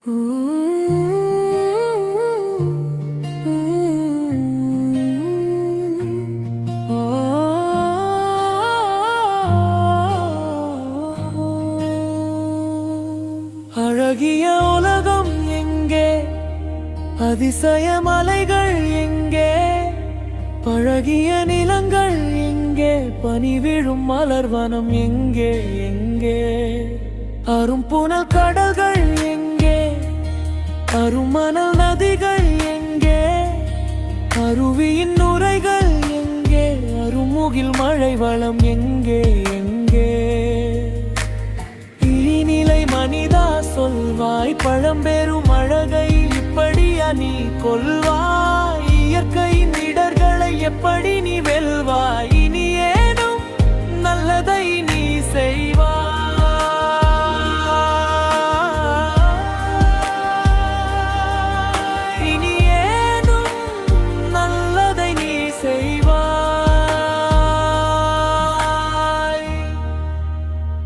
அழகிய உலகம் எங்கே, அதிசய மலைகள் எங்கே, பழகிய நிலங்கள் எங்கே, பனி விழும் மலர்வனம் எங்கே எங்கே, அரும்புனல் கடல்கள் எங்கே, அருமணல் நதிகள் எங்கே, அருவியின் நுரைகள் எங்கே, அருமுகில் மழை வளம் எங்கே எங்கே. இழிநிலை மனிதா சொல்வாய், பழம்பெரும் அழகை இப்படியா நீ கொல்வாய், இயற்கையின் இடர்களை எப்படி நீ வெல்வாய்.